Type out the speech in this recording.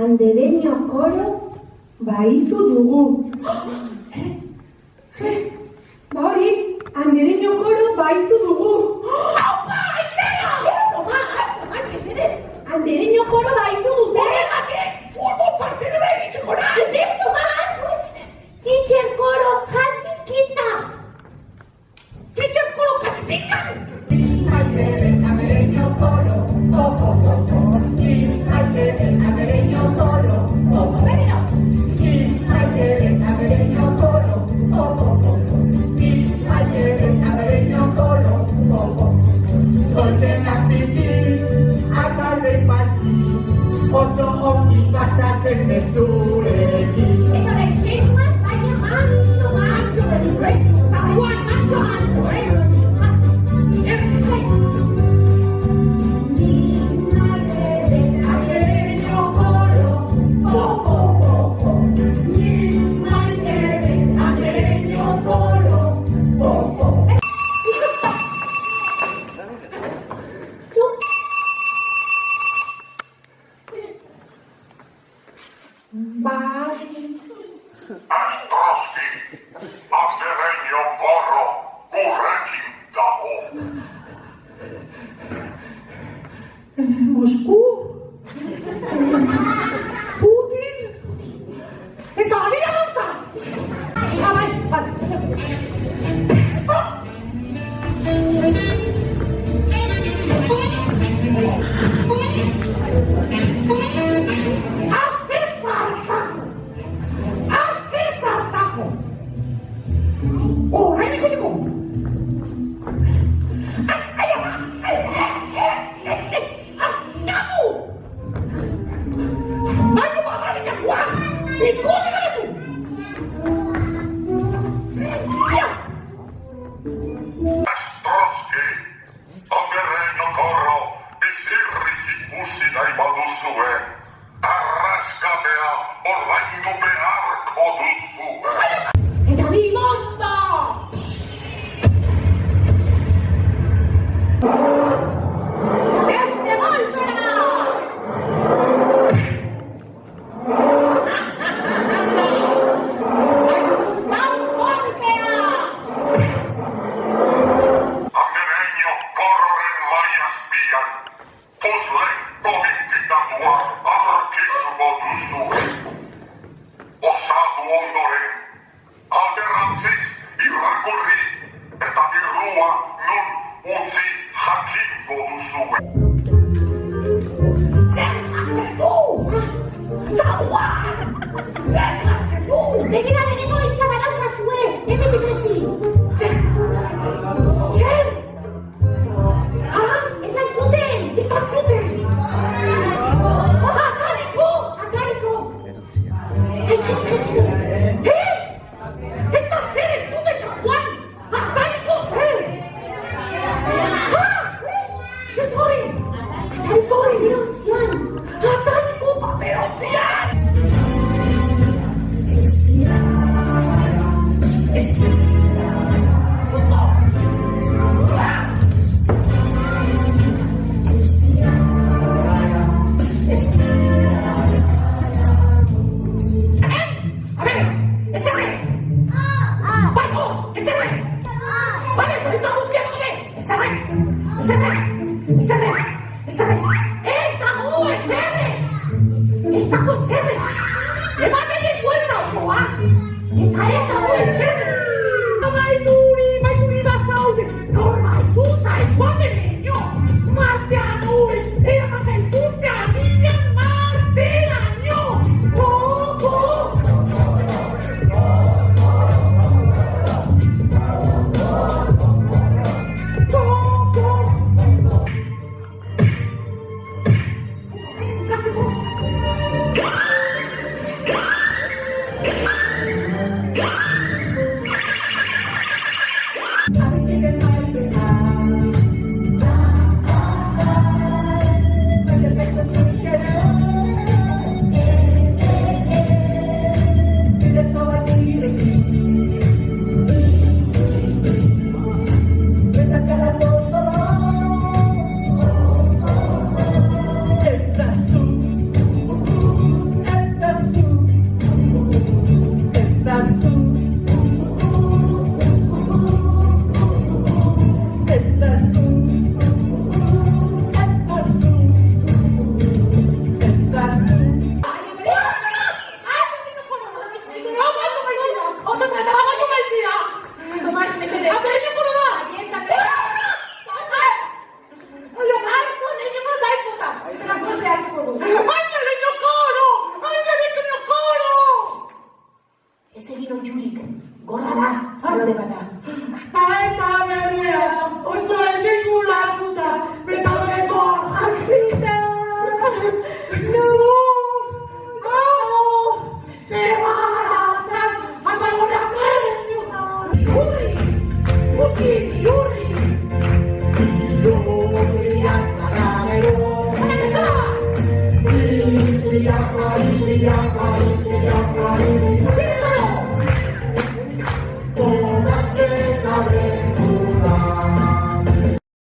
andereño koro baitu dugu. Zer, ba hori, andereño koro baitu dugu. Aupa, aitzera! Andereño koro baitu dute. Fútbol partido bai dituko na. Deitu bat! Teacher koro has been kidnapped. Teacher koro has been kidnapped. Andereño koro, andereño koro, oso ongi pasatzen mezurekin. Eta bezkenuan, baina manso, zagoan, andereño koro, andereño koro, Astroski, andereño koro, gurekin dago. Mosku? Putin? Ez adia gauza! Bai. Astroski, andereño koro, bizirrik ikusi nahi baduzue, arraskatea ordaindu beharko duzue. Eta bi monda! Beste golpera! Andereño kororen maiazpian, puzle politikatua arkituko duzue. Osatu ondoren, alderantziz irakurri eta dirua nun utzi jakingo duzue. Zerkatzen du! Zaguan! Zerkatzen du! Begira lehenengo hitza badaukazue, hemen ditesi! Zer? Ez dantzuten! Ez dantzuten! Atariko! Aitzitzik! Ez da zer entzuten, Zaguan! Atariko zer! Etorri! Atariko berontzian! Atariko berontzian! Respira! Usi, Yuri. Yuri, Azzararo. Iniziamo.